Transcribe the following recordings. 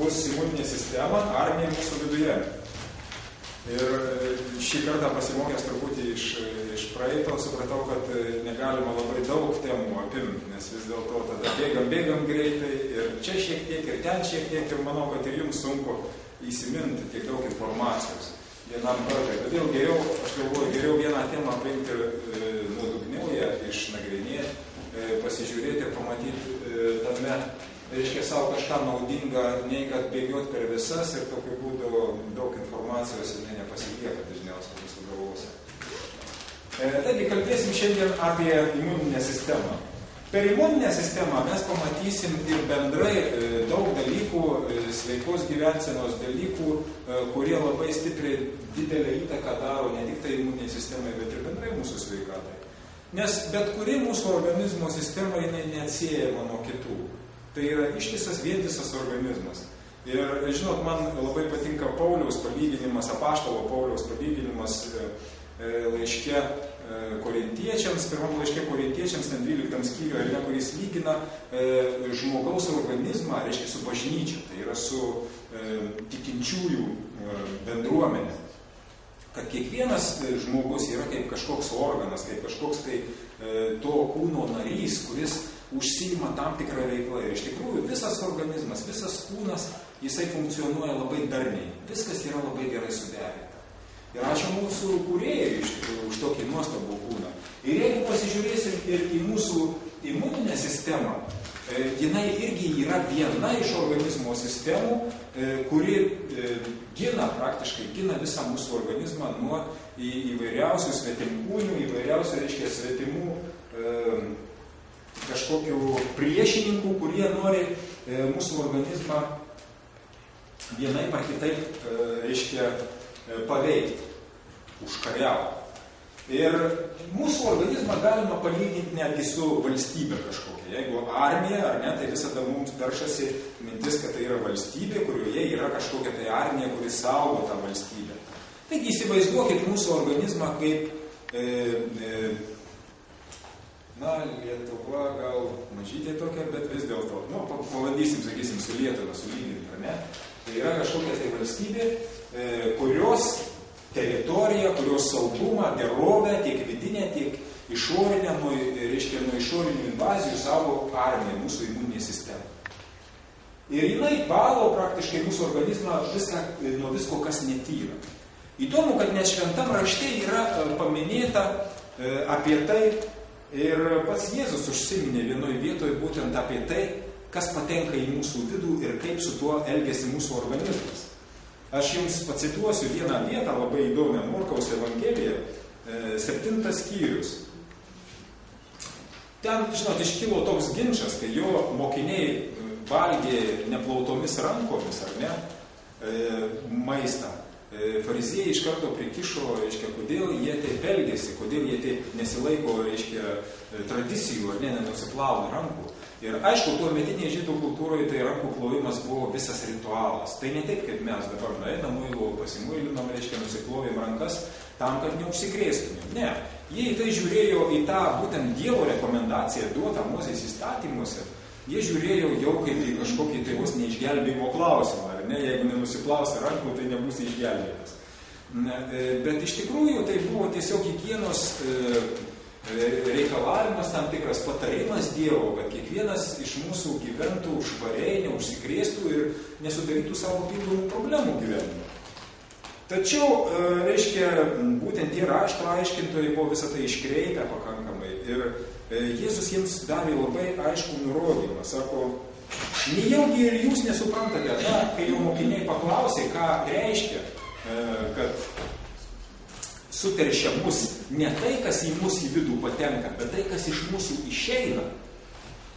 bus imuninė sistema, armija mūsų viduje. Ir šį kartą pasimokęs truputį iš praeito, supratau, kad negalima labai daug temų apimti, nes vis dėlto tada bėgam greitai ir čia šiek tiek, ir ten šiek tiek, ir manau, kad ir jums sunku įsiminti tiek daug informacijos vienam kartui. Todėl geriau, aš galvoju, geriau vieną temą paimti nuodugniau ją išnagrinėti, pasižiūrėti ir pamatyti tame, reiškia savo kažką naudingą, nei kad bėgioti per visas ir tokiu būdu daug informacijos jinai nepasilieka dažniausiai mūsų galvose. Taigi kalbėsim šiandien apie imuninę sistemą. Per imuninę sistemą mes pamatysim ir bendrai daug dalykų, sveikos gyvensenos dalykų, kurie labai stipriai didelę įtaką daro ne tik tai imuninė sistemai, bet ir bendrai mūsų sveikatai. Nes bet kuri mūsų organizmo sistema jinai neatsiejama nuo kitų. Tai yra ištisas, vientisas organizmas. Ir, žinot, man labai patinka Pauliaus palyginimas, apaštalo Pauliaus palyginimas laiške korintiečiams, pirmam laiške korintiečiams, 12 skyriuje, kuris lygina žmogaus organizmą, reiškia, su bažnyčia, tai yra su tikinčiųjų bendruomenė. Kad kiekvienas žmogus yra kaip kažkoks organas, kaip kažkoks tai to kūno narys, kuris užsiima tam tikrą veiklą. Ir iš tikrųjų visas organizmas, visas kūnas, jisai funkcionuoja labai darniai. Viskas yra labai gerai suderinta. Ir ačiū mūsų kūrėjai iš tikrųjų už tokį nuostabų kūną. Ir jeigu pasižiūrėsim ir į mūsų imuninę sistemą, jinai irgi yra viena iš organizmo sistemų, kuri praktiškai gina visą mūsų organizmą nuo įvairiausių svetimkūnių, įvairiausių, reiškia, svetimų kažkokių priešininkų, kurie nori mūsų organizmą vienaip ar kitaip, reiškia, paveikti, užkariauti. Ir mūsų organizmą galima palyginti netgi su valstybė kažkokia. Jeigu armija, ar ne, tai visada mums peršasi mintis, kad tai yra valstybė, kurioje yra kažkokia tai armija, kuri saugo tą valstybę. Taigi įsivaizduokit mūsų organizmą kaip Lietuva gal mažytė tokia, bet vis dėlto, pavadysim, sakysim, su Lietuva, sulyginti, ar ne? Tai yra kažkokia tai valstybė, kurios teritoriją, kurios saugumą, gerovę, tiek vidinę, tiek išorinę, reiškia, nuo išorinių invazijų saugo armija, mūsų imuninė sistema. Ir jinai valo praktiškai mūsų organizmą nuo visko, kas netyra. Įdomu, kad net šventam rašte yra paminėta apie tai, ir pats Jėzus užsiminė vienoje vietoje būtent apie tai, kas patenka į mūsų vidų ir kaip su tuo elgiasi mūsų organizmas. Aš jums pacituosiu vieną vietą, labai įdomią, Morkaus Evangeliją, 7 skyrius. Ten, žinot, iškilo toks ginčas, kai jo mokiniai valgė neplautomis rankomis, ar ne, maistą. Fariziejai iš karto prikišo, reiškia, kodėl jie taip elgėsi, kodėl jie taip nesilaiko, reiškia, tradicijų, ar ne, nenusiplauna rankų. Ir aišku, tuo metinėje žydų kultūroje tai rankų plovimas buvo visas ritualas. Tai ne taip, kaip mes dabar nueinam, muilu pasimuilinam, reiškia, nusiklojim rankas tam, kad neužsikrėstumėm. Ne, jie į tai žiūrėjo į tą būtent Dievo rekomendaciją duotą Mozės įstatymuose. Jie žiūrėjo jau kaip į kažkokį tai vos neišgelbėjimo klausimą, ar ne, jeigu nenusiplausi rankų, tai nebus išgelbėtas. Bet iš tikrųjų tai buvo tiesiog higienos reikalavimas, tam tikras patarimas Dievo, kad kiekvienas iš mūsų gyventų švariai, neužsikrėstų ir nesudarytų savo pildomų problemų gyvenime. Tačiau, reiškia, būtent tie rašto aiškintojai buvo visą tai iškreipę pakankamai ir Jėzus jiems davė labai aiškų nurodymą. Sako, nejaugi ir jūs nesuprantate, kai jau mokiniai paklausė, ką reiškia, kad suteršia mus ne tai, kas į mus į vidų patenka, bet tai, kas iš mūsų išeina.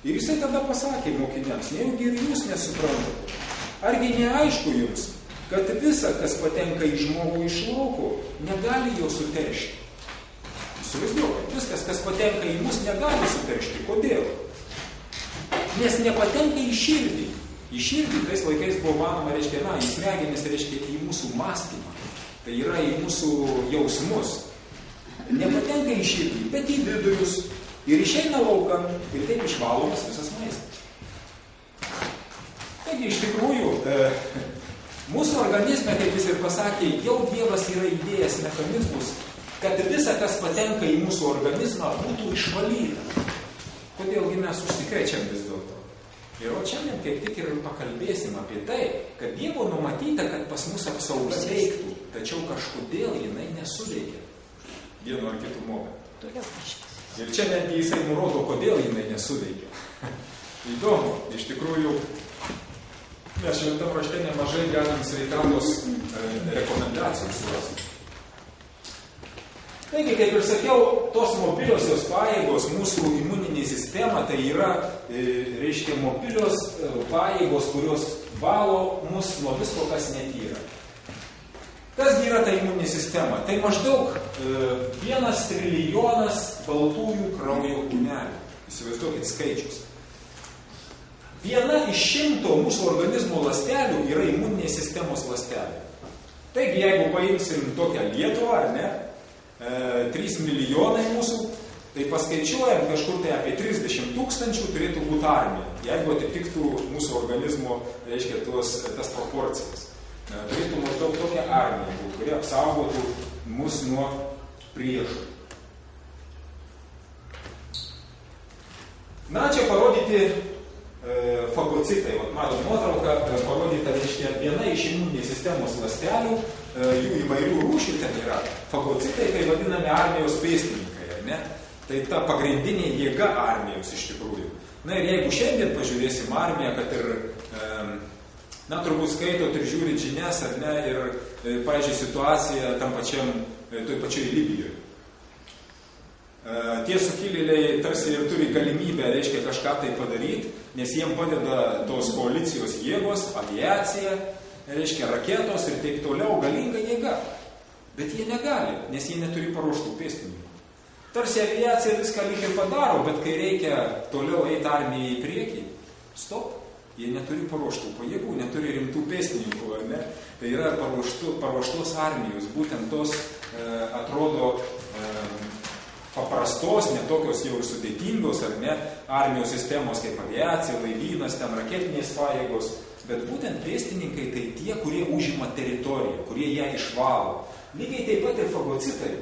Ir jisai tada pasakė mokiniams, nejaugi ir jūs nesuprantate. Argi neaišku jums, kad visa, kas patenka į žmogų iš lauko, negali jo suteršti. Įsivaizduokit, viskas, kas patenka į mus, negali suteršti. Kodėl? Nes nepatenka į širdį. Į širdį tais laikais buvo manoma, reiškia, į smegenis, reiškia, į mūsų mąstymą. Tai yra į mūsų jausmus. Nepatenka į širdį, bet į vidurius. Ir išeina laukan ir taip išvalomas visas maistas. Taigi Taigi, iš tikrųjų, mūsų organizme, kaip jis ir pasakė, jau Dievas yra įdėjęs mechanizmus, kad visa, kas patenka į mūsų organizmą, būtų išvalyta. Kodėlgi mes užsikrečiam vis dėlto? Ir o šiandien kaip tik ir pakalbėsim apie tai, kad Dievo numatyta, kad pas mus apsauga veiktų, tačiau kažkodėl jinai nesuveikia vienu ar kitu momentu. Ir čia netgi jisai nurodo, kodėl jinai nesuveikia. Įdomu, iš tikrųjų, mes šventam rašte nemažai galim sveikatos rekomendacijų surasti. Taigi, kaip ir sakiau, tos mobiliosios pajėgos mūsų imuninė sistema, tai yra, reiškia, mobilios pajėgos, kurios valo mus nuo visko, kas netyra. Kasgi yra ta imuninė sistema? Tai maždaug 1 trilijonas baltųjų kraujo kūnelių. Įsivaizduokit skaičius. 1 iš 100 mūsų organizmo ląstelių yra imuninės sistemos ląstelė. Taigi, jeigu paimsim tokią Lietuvą, ar ne, 3 milijonai mūsų, tai paskaičiuojam kažkur tai apie 30 000 turėtų būti armija, jeigu atitiktų mūsų organizmo, reiškia, tas proporcijas. Turėtų maždaug tokia armija, kuri apsaugotų mus nuo priešų. Na, čia parodyti fagocitai. Matom nuotrauką, parodyta, reiškia, viena iš imuninės sistemos ląstelių, jų įvairių rūšių ten yra. Fagocitai, tai vadinami armijos pėstininkai, ar ne? Tai ta pagrindinė jėga armijos iš tikrųjų. Na ir jeigu šiandien pažiūrėsim armiją, kad ir, na, turbūt skaitot ir žiūrit žinias, ar ne, ir, pavyzdžiui, situacija tam pačiam, toj pačioj Libijoje. Tie sukilėliai tarsi ir turi galimybę, reiškia, kažką tai padaryti, nes jiem padeda tos koalicijos jėgos, aviacija, reiškia, raketos ir taip toliau, galinga jėga. Bet jie negali, nes jie neturi paruoštų pėstininkų. Tarsi aviacija viską lyg ir padaro, bet kai reikia toliau eiti armijai į priekį, stop, jie neturi paruoštų pajėgų, neturi rimtų pėstininkų, ar ne? Tai yra paruoštos armijos, būtent tos, atrodo, paprastos, netokios jau ir sudėtingos, ar ne, armijos sistemos kaip aviacija, laivynas, ten raketinės pajėgos, bet būtent pėstininkai tai tie, kurie užima teritoriją, kurie ją išvalo. Lygiai taip pat ir fagocitai,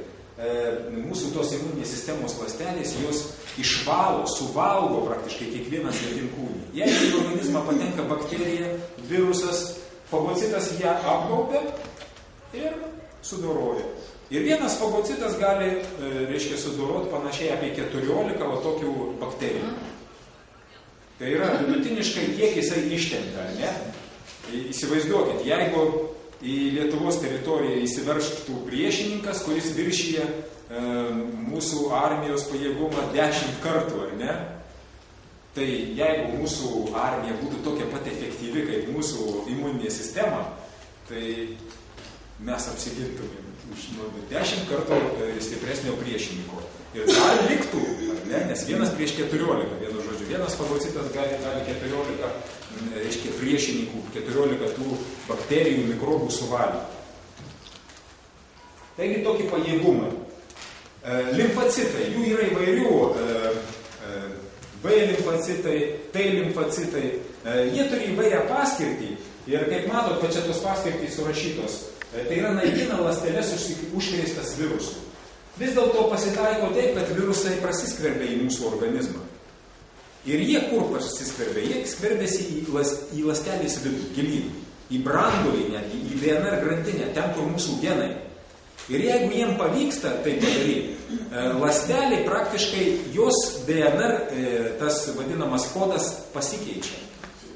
mūsų tos imuninės sistemos ląstelės, jos išvalo, suvalgo praktiškai kiekvieną svetimkūnį. Jeigu į organizmą patenka bakterija, virusas, fagocitas ją apgaubia ir sudoroja. Ir vienas fagocitas gali, reiškia, sudoroti panašiai apie 14 tokių bakterijų. Tai yra vidutiniškai kiek jisai ištempia, ne? Įsivaizduokit, jeigu į Lietuvos teritoriją įsiveržtų priešininkas, kuris viršyje mūsų armijos pajėgumą 10 kartų, ar ne? Tai jeigu mūsų armija būtų tokia pat efektyvi kaip mūsų imuninė sistema, tai mes apsigintumėm už 10 kartų stipresnio priešininko. Ir dar liktų, ar ne, nes 1 prieš 14, vienu žodžiu, vienas fagocitas gali 14, reiškia, priešininkų, 14 tų bakterijų, mikrobų suvalyti. Taigi tokį pajėgumą. Limfocitai, jų yra įvairių, B limfocitai, T limfocitai, jie turi įvairią paskirtį ir kaip matot, kad čia tos paskirtys surašytos, tai yra naikina ląsteles užkrėstas virusų. Vis dėlto pasitaiko taip, kad virusai prasiskverbia į mūsų organizmą. Ir jie kur prasiskverbia? Jie skverbiasi į ląstelės vidų, gilyn, į branduolį netgi, į DNR grandinę, ten kur mūsų genai. Ir jeigu jiem pavyksta tai padaryti, ląstelė praktiškai jos DNR, tas vadinamas kodas, pasikeičia.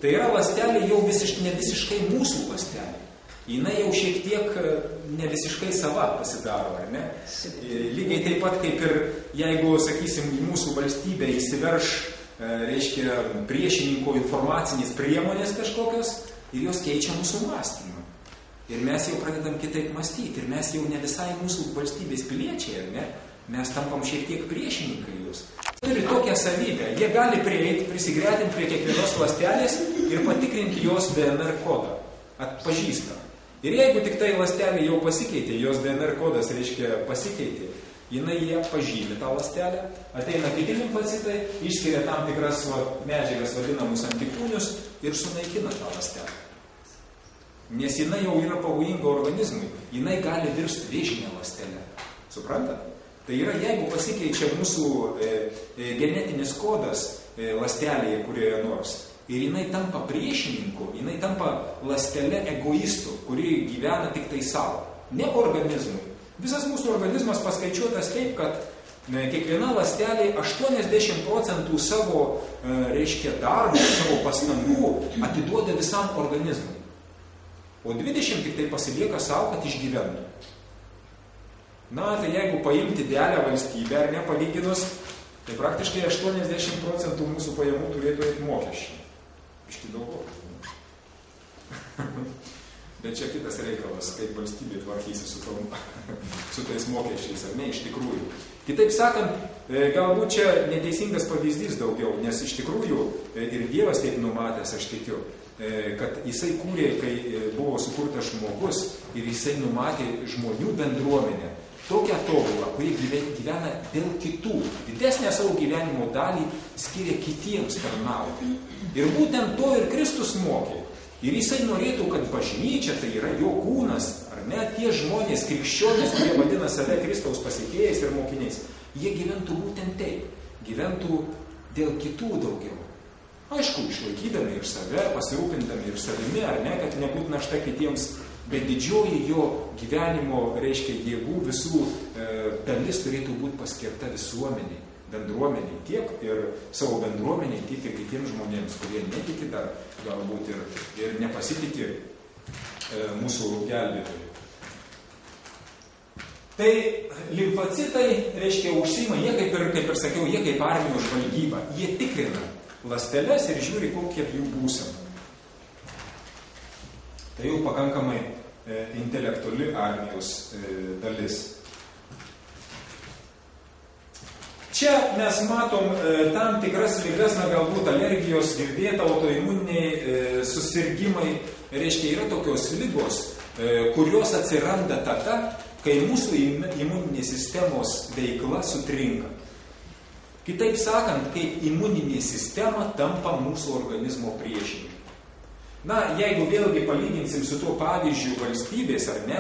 Tai yra ląstelė jau ne visiškai mūsų ląstelė. Jinai jau šiek tiek ne visiškai sava pasidaro, ar ne? Lygiai taip pat kaip ir jeigu, sakysim, į mūsų valstybę įsiverš, reiškia, priešininko informacinės priemonės kažkokios ir jos keičia mūsų mąstymą. Ir mes jau pradedam kitaip mąstyti ir mes jau ne visai mūsų valstybės piliečiai, ar ne? Mes tampam šiek tiek priešininkai jūs. Turi tokią savybę, jie gali prieiti, prisigretinti prie kiekvienos ląstelės ir patikrinti jos DNR kodą. Atpažįsta. Ir jeigu tik tai ląstelė jau pasikeitė, jos DNR kodas, reiškia, pasikeitė, jinai jie pažymi tą ląstelę, ateina kiti limfocitai, išskiria tam tikras medžiagas vadinamus antikūnius ir sunaikina tą ląstelę. Nes jinai jau yra pavojinga organizmui, jinai gali virsti vėžinę ląstelę. Suprantat? Tai yra, jeigu pasikeičia mūsų genetinis kodas ląstelėje kurioje nors, ir jinai tampa priešininku, jinai tampa ląstele egoistų, kuri gyvena tik tai savo, ne organizmui. Visas mūsų organizmas paskaičiuotas taip, kad kiekviena ląstelė 80% savo, darbo, savo pastangų atiduoda visam organizmui. O 20 tik tai pasilieka savo, kad išgyventų. Na, tai jeigu paimti didelę valstybę, ar nepalyginus, tai praktiškai 80% mūsų pajamų turėtų eiti mokesčiai. Iški daugiau. Bet čia kitas reikalas, kaip valstybė tvarkysi su tais mokesčiais, ar ne, iš tikrųjų. Kitaip sakant, galbūt čia neteisingas pavyzdys daugiau, nes iš tikrųjų ir Dievas taip numatęs, aš tikiu, kad jisai kūrė, kai buvo sukurtas žmogus ir jisai numatė žmonių bendruomenę, tokią tobulą, kurie gyvena dėl kitų, didesnę savo gyvenimo dalį skiria kitiems tarnauti. Ir būtent to ir Kristus mokė. Ir jisai norėtų, kad bažnyčia, tai yra jo kūnas, ar ne, tie žmonės, krikščionys, kurie vadina save Kristaus pasekėjais ir mokiniais, jie gyventų būtent taip, gyventų dėl kitų daugiau. Aišku, išlaikydami ir save, pasirūpindami ir savimi, ar ne, kad nebūtų našta kitiems, bet didžioji jo gyvenimo, jėgų visų dalis turėtų būti paskirta visuomeniai, bendruomeniai, tiek ir savo bendruomeniai, tiek ir kitiems žmonėms, kurie netiki dar galbūt ir nepasitikė mūsų gelbėtojų. Tai limfocitai, užsiima, jie kaip ir sakiau, jie kaip armijos žvalgyba, jie tikrina ląsteles ir žiūri, kokie jų būsena. Tai jau pakankamai intelektuali armijos dalis. Čia mes matom tam tikras ligas, galbūt alergijos, girdėta, autoimuniniai susirgymai, yra tokios ligos, kurios atsiranda tada, kai mūsų imuninės sistemos veikla sutrinka. Kitaip sakant, kai imuninė sistema tampa mūsų organizmo priešininku. Na, jeigu vėlgi palyginsim su tuo pavyzdžiu valstybės, ar ne,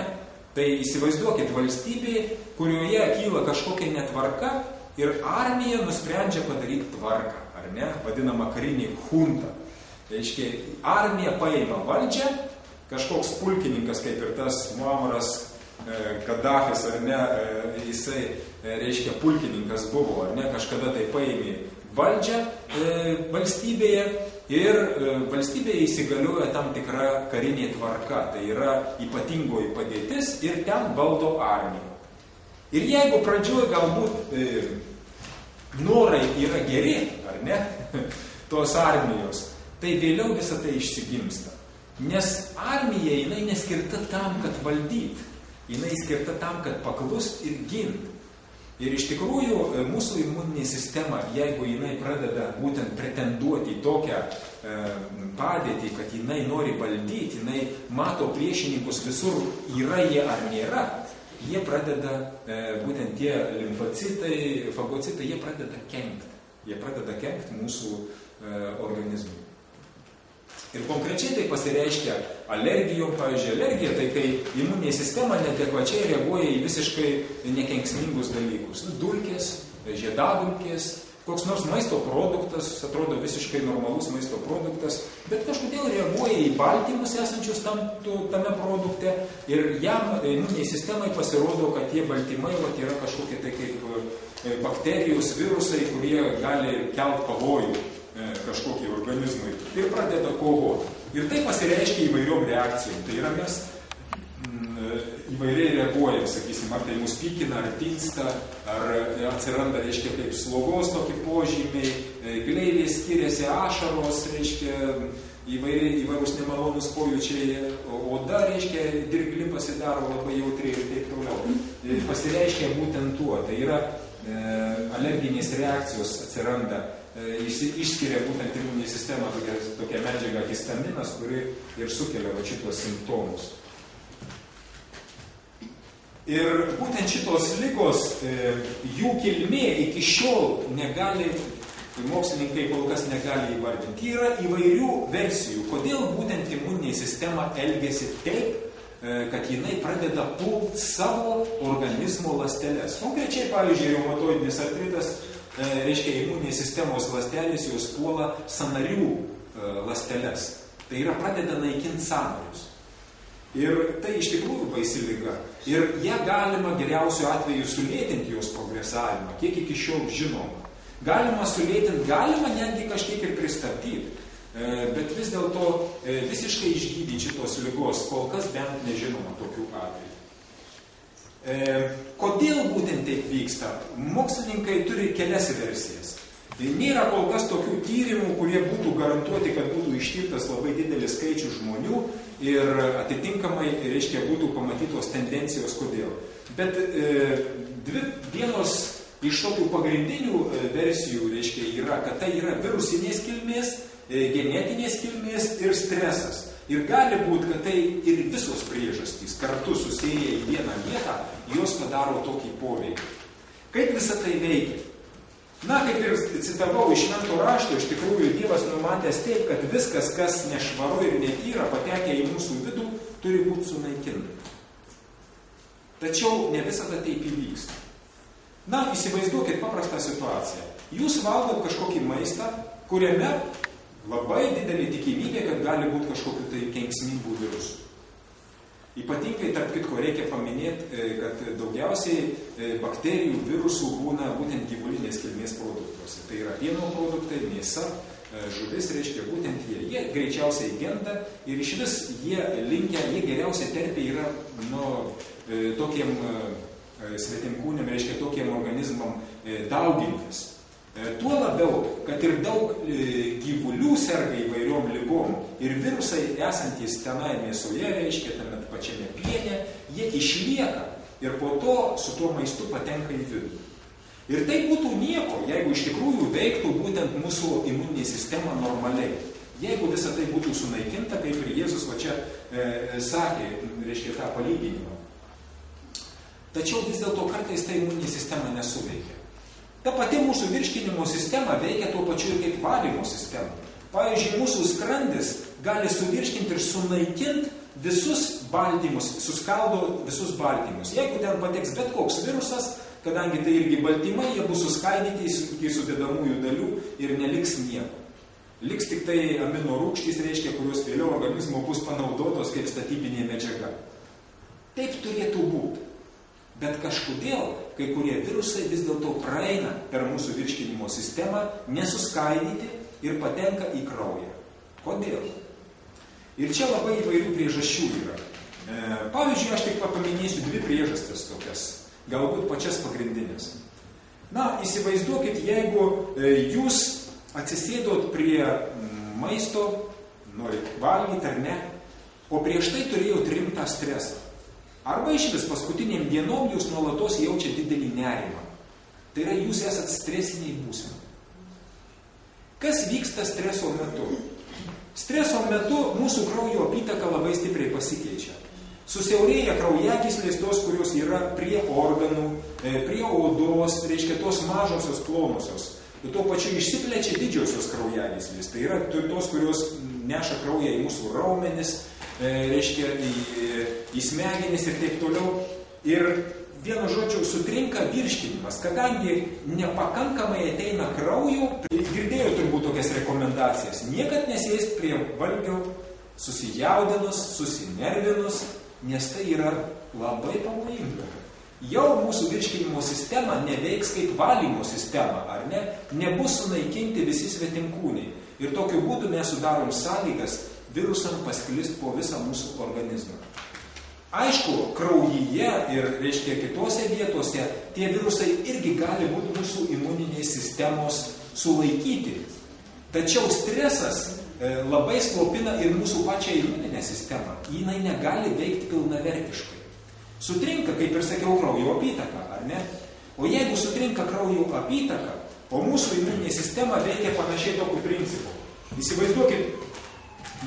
tai įsivaizduokit valstybė, kurioje kyla kažkokia netvarka, ir armija nusprendžia padaryti tvarką, ar ne, vadinama karinė junta. Armija paima valdžią, kažkoks pulkininkas, kaip ir tas Muamaras Kadafis, ar ne, jisai, pulkininkas buvo, ar ne, kažkada tai paėmė valdžią valstybėje ir valstybėje įsigalioja tam tikra karinė tvarka, tai yra ypatingoji padėtis ir ten valdo armija. Ir jeigu pradžioje galbūt norai yra geri, ar ne, tos armijos, tai vėliau visą tai išsigimsta. Nes armija, jinai neskirta tam, kad valdyt, jinai skirta tam, kad paklust ir gint. Ir iš tikrųjų mūsų imuninė sistema, jeigu jinai pradeda būtent pretenduoti į tokią padėtį, kad jinai nori valdyti, jinai mato priešininkus visur, yra jie ar nėra, jie pradeda, būtent tie limfocitai, fagocitai, jie pradeda kenkti. Jie pradeda kenkti mūsų organizmui. Ir konkrečiai tai pasireiškia alergijom, pavyzdžiui, alergija, tai kai imuninė sistema neadekvačiai reaguoja į visiškai nekenksmingus dalykus. Dulkės, žiedadulkės, koks nors maisto produktas, atrodo visiškai normalus maisto produktas, bet kažkodėl reaguoja į baltymus esančius tame produkte ir jam imuniniai sistemai pasirodo, kad tie baltymai yra kažkokie tai kaip bakterijos, virusai, kurie gali kelt pavojų kažkokį organizmui ir pradeda kovoti. Ir tai pasireiškia įvairiom reakcijom. Tai yra mes įvairiai reaguojam, sakysim, ar tai mus pykina, ar tinsta, ar atsiranda, kaip slogos tokie požymiai, gleivės skiriasi, ašaros, įvairūs nemalonus pojūčiai, oda, dirgli pasidaro labai jautri ir taip toliau. Pasireiškia būtent tuo. Tai yra alerginės reakcijos atsiranda, išskiria būtent imuninė sistema tokia medžiaga histaminas, kuri ir sukelia šitos simptomus. Ir būtent šitos ligos, jų kilmė iki šiol negali, mokslininkai kol kas negali įvardinti. Yra įvairių versijų, kodėl būtent imuninė sistema elgiasi taip, kad jinai pradeda pult savo organizmo ląsteles. Konkrečiai, pavyzdžiui, reumatoidinis artritas, reiškia imuninės sistemos ląstelės, jos puola sąnarių ląsteles. Tai yra pradeda naikinti sąnarius. Ir tai iš tikrųjų baisi liga. Ir ją galima geriausiu atveju sulėtinti jos progresavimą, kiek iki šiol žinoma. Galima sulėtinti, galima netgi kažkiek ir pristabdyti. Bet vis dėlto visiškai išgydyti šitos ligos, kol kas bent nežinoma tokių atvejų. Kodėl būtent taip vyksta? Mokslininkai turi kelias versijas. Nėra kol kas tokių tyrimų, kurie būtų garantuoti, kad būtų ištirtas labai didelis skaičius žmonių ir atitinkamai, reiškia, būtų pamatytos tendencijos, kodėl. Bet vienos iš tokių pagrindinių versijų, reiškia, yra, kad tai yra virusinės kilmės, genetinės kilmės ir stresas. Ir gali būti, kad tai ir visos priežastys kartu susėję į vieną vietą, jos padaro tokį poveikį. Kaip visą tai veikia? Na, kaip ir citavau iš Švento rašto, iš tikrųjų Dievas numatęs taip, kad viskas, kas nešvaru ir netyra, patekę į mūsų vidų, turi būti sunaikinta. Tačiau ne visada taip įvyksta. Na, įsivaizduokit paprastą situaciją. Jūs valgot kažkokį maistą, kuriame labai didelė tikimybė, kad gali būti kažkokių tai kenksmingų virusų. Ypatingai, tarp kitko, reikia paminėti, kad daugiausiai bakterijų virusų būna būtent gyvulinės kilmės produktuose. Tai yra pieno produktai, mėsa, žuvis, reiškia būtent jie. Jie greičiausiai genda ir iš vis jie geriausiai terpia yra tokiem svetimkūniam, reiškia tokiem organizmam daugintis. Tuo labiau, kad ir daug gyvulių serga įvairiom ligom ir virusai esantys tenai mėsoje, reiškia tame pačiame piene, jie išlieka ir po to su tuo maistu patenka į vidų. Ir tai būtų nieko, jeigu iš tikrųjų veiktų būtent mūsų imuninė sistema normaliai. Jeigu visa tai būtų sunaikinta, kaip ir Jėzus va čia sakė, reiškia tą palyginimą. Tačiau vis dėlto kartais tai imuninė sistema nesuveikia. Ta pati mūsų virškinimo sistema veikia tuo pačiu ir kaip valymo sistema. Pavyzdžiui, mūsų skrandis gali suvirškinti ir sunaikinti visus baltymus, suskaldo visus baltymus. Jeigu ten pateks bet koks virusas, kadangi tai irgi baltymai, jie bus suskaidyti iki sudedamųjų dalių ir neliks nieko. Liks tik tai amino rūgštys, reiškia, kurios vėliau organizmo bus panaudotos kaip statybinė medžiaga. Taip turėtų būti. Bet kažkodėl kai kurie virusai vis dėlto praeina per mūsų virškinimo sistemą, nesuskaidyti ir patenka į kraują. Kodėl? Ir čia labai įvairių priežasčių yra. Pavyzdžiui, aš tik paminėsiu dvi priežastis tokias, galbūt pačias pagrindinės. Na, įsivaizduokit, jeigu jūs atsisėdot prie maisto, norit valgyti ar ne, o prieš tai turėjot rimtą stresą. Arba iš vis paskutiniam dienom jūs nuolatos jaučia didelį nerimą. Tai yra, jūs esat stresiniai būsenai. Kas vyksta streso metu? Streso metu mūsų kraujo apytaka labai stipriai pasikeičia. Susiaurėja kraujagyslės tos, kurios yra prie organų, prie odos, reiškia tos mažosios plonosios. Ir tuo pačiu išsiplečia didžiosios kraujagyslės. Tai yra tos, kurios neša kraują į mūsų raumenis, reiškia į smegenis ir taip toliau. Ir vienu žodžiu sutrinka virškinimas, kadangi nepakankamai ateina kraujo, girdėjau turbūt tokias rekomendacijas, niekad nesėst prie valgio susijaudinus, susinervinus, nes tai yra labai pavojinga. Jau mūsų virškinimo sistema neveiks kaip valymo sistema, ar ne? Nebus sunaikinti visi svetimkūniai. Ir tokiu būdu mes sudarom sąlygas virusam pasklist po visą mūsų organizmą. Aišku, kraujyje ir, reiškia, kitose vietose tie virusai irgi gali būti mūsų imuninės sistemos sulaikyti. Tačiau stresas labai slopina ir mūsų pačią imuninę sistemą. Jinai negali veikti pilnavertiškai. Sutrinka, kaip ir sakiau, kraujo apytaka, ar ne? O jeigu sutrinka kraujo apytaka, o mūsų imuninė sistema veikia panašiai tokiu principu. Įsivaizduokit,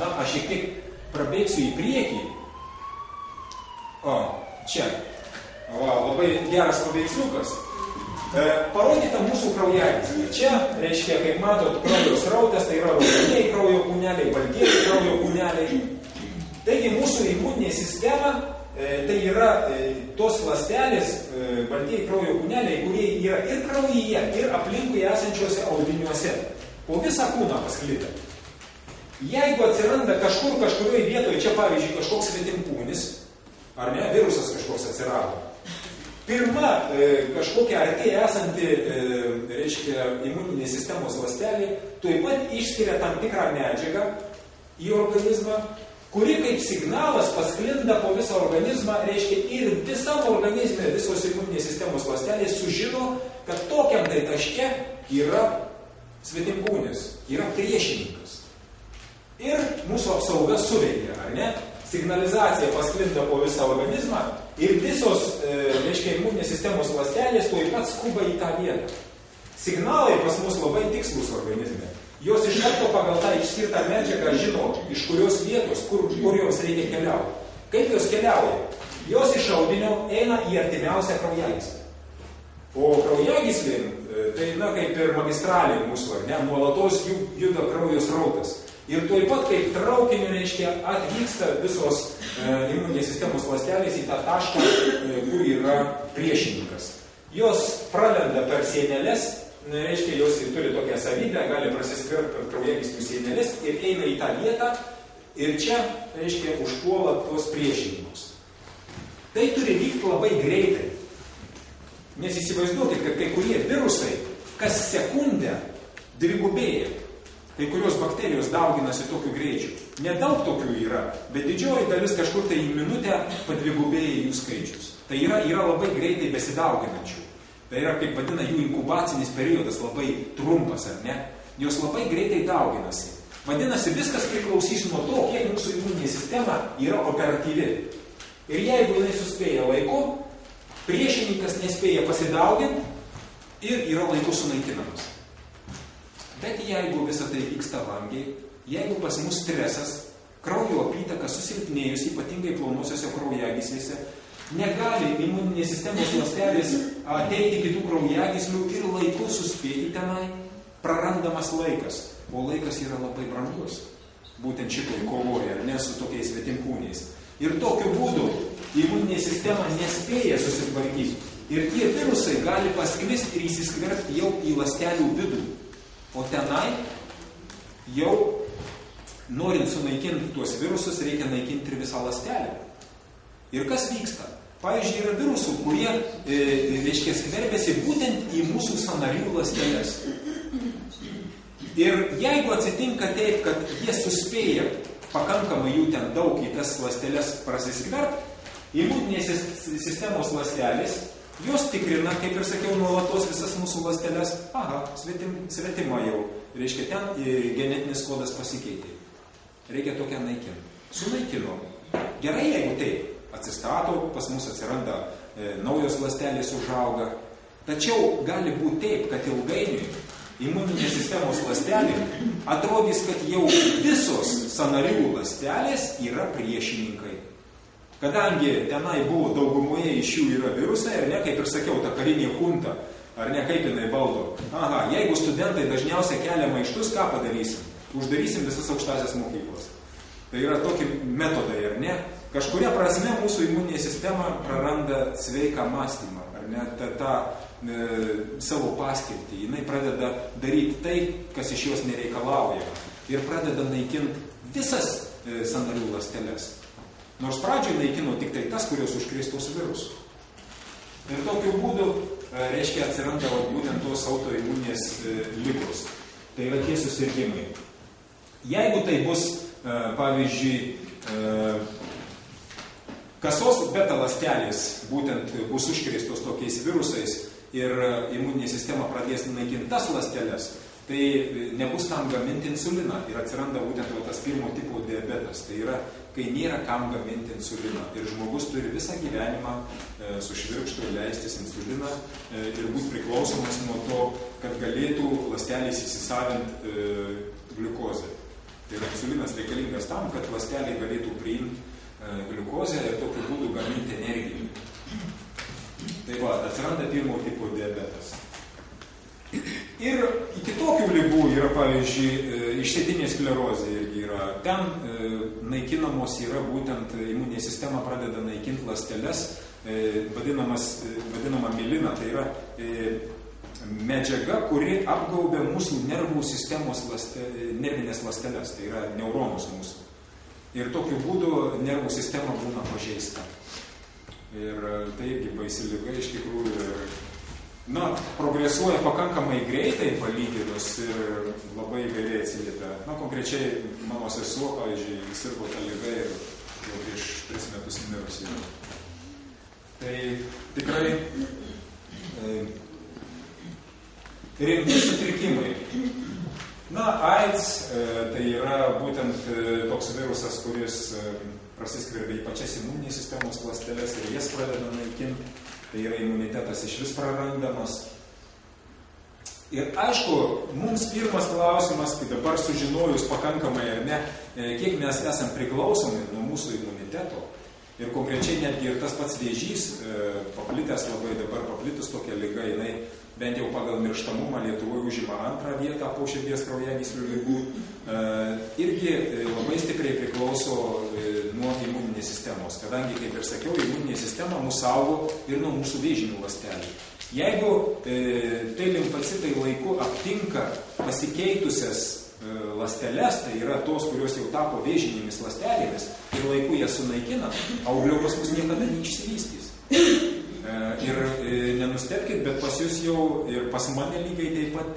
na, aš šiek tiek prabėgsiu į priekį. O, čia. Labai geras paveiksliukas. Parodyta mūsų kraujagyslė. Čia, reiškia, kaip matot, kraujo srautas, tai yra raudonieji kraujo kūneliai, baltieji kraujo kūneliai. Taigi mūsų imuninė sistema, tai yra tos ląstelės, baltieji kraujo kūneliai, kurie yra ir kraujyje, ir aplinkui esančiuose audiniuose. Po visą kūną pasklidę. Jeigu atsiranda kažkurioje vietoje, čia pavyzdžiui kažkoks svetimkūnis, ar ne, virusas kažkoks atsirado, pirma kažkokia artėje esanti, reiškia, imuninės sistemos ląstelė, tuoj pat išskiria tam tikrą medžiagą į organizmą, kuri kaip signalas pasklinda po visą organizmą, reiškia, ir visam organizme visos imuninės sistemos ląstelės sužino, kad tokiam tai taške yra svetimkūnis, yra priešininkas. Ir mūsų apsauga suveikia, ar ne? Signalizacija pasklinda po visą organizmą ir visos, reiškia, imuninės sistemos ląstelės tuoj pat skuba į tą vietą. Signalai pas mus labai tikslus organizme. Jos iš karto pagal tą išskirtą medžiagą žino, iš kurios vietos, kur joms reikia keliauti. Kaip jos keliauja? Jos iš audinio eina į artimiausią kraujagyslę. O kraujagyslė, tai kaip ir magistralė mūsų, ne, nuolatos juda kraujo srautas. Ir tuoj pat, kaip traukiniu, reiškia, atvyksta visos imuninės sistemos ląstelės į tą tašką, kur yra priešininkas. Jos pralenda per sienelės, reiškia, jos turi tokią savybę, gali prasiskverbti per kraujagyslių sienelės ir eina į tą vietą ir čia, reiškia, užpuola tuos priešininkus. Tai turi vykti labai greitai. Nes įsivaizduokit, kad kai kurie virusai kas sekundę dvigubėja. Kai kurios bakterijos dauginasi tokiu greičiu. Nedaug tokių yra, bet didžioji dalis kažkur tai į minutę padvigubėja jų skaičius. Tai yra labai greitai besidauginančių. Tai yra, kaip vadina, jų inkubacinis periodas labai trumpas, ar ne? Jos labai greitai dauginasi. Vadinasi, viskas priklausys nuo to, kiek mūsų imuninė sistema yra operatyvi. Ir jeigu jinai suspėja laiku, priešininkas nespėja pasidauginti ir yra laiku sunaikinamas. Bet jeigu visą tai vyksta vangiai, jeigu pas mus stresas, kraujo apytaka susilpnėjus, ypatingai plonosiuose kraujagyslėse, negali imuninės sistemos ląstelės ateiti kitų kraujagyslių ir laiku suspėti tenai, prarandamas laikas. O laikas yra labai brangus. Būtent šitoj kovoje, ar ne, su tokiais svetimkūniais. Ir tokiu būdu imuninė sistema nespėja susitvarkyti. Ir tie virusai gali pasklisti ir įsiskverbti jau į ląstelių vidų. O tenai jau, norint sunaikinti tuos virusus, reikia naikinti ir visą ląstelę. Ir kas vyksta? Pavyzdžiui, yra virusų, kurie, reiškia, skverbiasi būtent į mūsų sąnarių ląsteles. Ir jeigu atsitinka taip, kad jie suspėja pakankamai jų ten daug į tas ląsteles prasiskverbti, imuninės sistemos ląstelės, jos tikrina, kaip ir sakiau, nuolatos visas mūsų ląsteles. Aha, svetima jau. Reiškia, ten genetinis kodas pasikeitė. Reikia tokią naikinti. Sunaikino. Gerai, jeigu taip. Atsistato, pas mus atsiranda naujos ląstelės užauga. Tačiau gali būti taip, kad ilgainiui imuninės sistemos ląstelė atrodys, kad jau visos sąnarių ląstelės yra priešininkai. Kadangi tenai buvo daugumoje iš jų yra virusai, ar ne, kaip ir sakiau, ta karinė chunta, ar ne, kaip jinai valdo. Aha, jeigu studentai dažniausiai kelia maištus, ką padarysim? Uždarysim visas aukštasias mokyklas. Tai yra tokie metodai, ar ne? Kažkuria prasme mūsų imuninė sistema praranda sveiką mąstymą, ar ne, savo paskirtį. Jinai pradeda daryti tai, kas iš jos nereikalauja. Ir pradeda naikinti visas sąnarių ląsteles. Nors pradžioj naikino tik tai tas, kurios užkrėstos virusų. Ir tokiu būdu, reiškia, atsiranda būtent tos autoimuninės ligos. Tai yra tie susirgimai. Jeigu tai bus, pavyzdžiui, kasos beta ląstelės būtent bus užkrėstos tokiais virusais ir imuninė sistema pradės naikinti tas ląsteles, tai nebus kam gaminti insuliną ir atsiranda būtent tas pirmo tipo diabetas. Tai yra, kai nėra kam gaminti insuliną ir žmogus turi visą gyvenimą su švirkštu leistis insuliną ir būti priklausomas nuo to, kad galėtų ląstelės įsisavinti gliukozę. Tai yra, insulinas reikalingas tam, kad ląstelė galėtų priimti gliukozę ir tokiu būdu gaminti energiją. pat atsiranda pirmo tipo diabetas. Ir kitokių lygų yra, pavyzdžiui, išsėtinė sklerozė irgi yra. Ten naikinamos yra būtent imuninė sistema pradeda naikinti ląsteles, vadinama mielina, tai yra medžiaga, kuri apgaubia mūsų nervų sistemos nervinės ląsteles, tai yra neuronus mūsų. Ir tokiu būdu nervų sistema būna pažeista. Ir tai irgi baisi liga iš tikrųjų. Progresuoja pakankamai greitai palyginus ir labai įvairiai atsiliepia. Konkrečiai mano sesuo, pavyzdžiui, sirgo tą ligą ir jau prieš 3 metus mirusi. Tai tikrai rimti sutrikimai. AIDS tai yra būtent toks virusas, kuris prasiskverbia į pačias imuninės sistemos ląsteles ir jas pradeda naikinti. Tai yra imunitetas iš vis prarandamas. Ir aišku, mums pirmas klausimas, kai dabar sužinojus pakankamai ar ne, kiek mes esam priklausomi nuo mūsų imuniteto. Ir konkrečiai netgi ir tas pats vėžys, paplitęs labai dabar, paplitus tokia liga, jinai bent jau pagal mirštamumą Lietuvoje užima 2 vietą po širdies kraujagyslių ligų, irgi labai stipriai priklauso nuo imuninės sistemos, kadangi, kaip ir sakiau, imuninė sistema mus saugo ir nuo mūsų vėžinių ląstelių. Jeigu tai limfocitai laiku aptinka pasikeitusias ląsteles, tai yra tos, kurios jau tapo vėžinėmis ląstelėmis ir laiku jas sunaikina, auglio pas mus niekada neišsivystys. Ir nenustebkit, bet pas jūs jau ir pas mane lygiai taip pat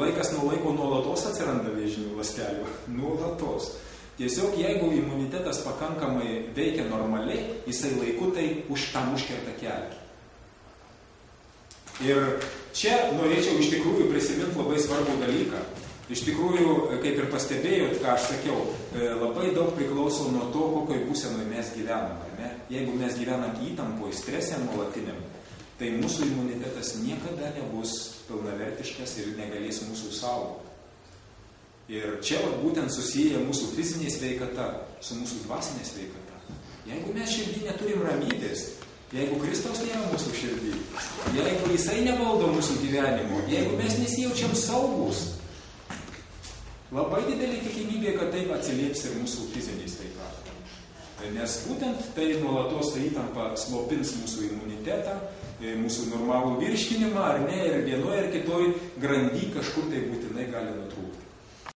laikas nuo laiko nuolatos atsiranda vėžinių ląstelių. Nuolatos. Tiesiog jeigu imunitetas pakankamai veikia normaliai, jisai laiku tai tam užkerta kelią. Ir čia norėčiau iš tikrųjų prisiminti labai svarbų dalyką. Iš tikrųjų, kaip ir pastebėjot, ką aš sakiau, labai daug priklauso nuo to, kokioj būsenoj mes gyvenam. Ne? Jeigu mes gyvenam įtampoj, strese nuolatiniam, tai mūsų imunitetas niekada nebus pilnavertiškas ir negalės mūsų saugoti. Ir čia būtent susiję mūsų fizinė sveikata su mūsų dvasinė sveikata. Jeigu mes širdį neturim ramybės, jeigu Kristaus nėra mūsų širdį, jeigu jisai nevaldo mūsų gyvenimo, jeigu mes nesijaučiam saugus, labai didelė tikimybė, kad taip atsilieps ir mūsų fiziniai sveikatai. Nes būtent tai nuolatos ta įtampa slopins mūsų imunitetą, mūsų normalų virškinimą, ar ne, ir vienoje ar kitoj grandy kažkur tai būtinai gali nutrūkti.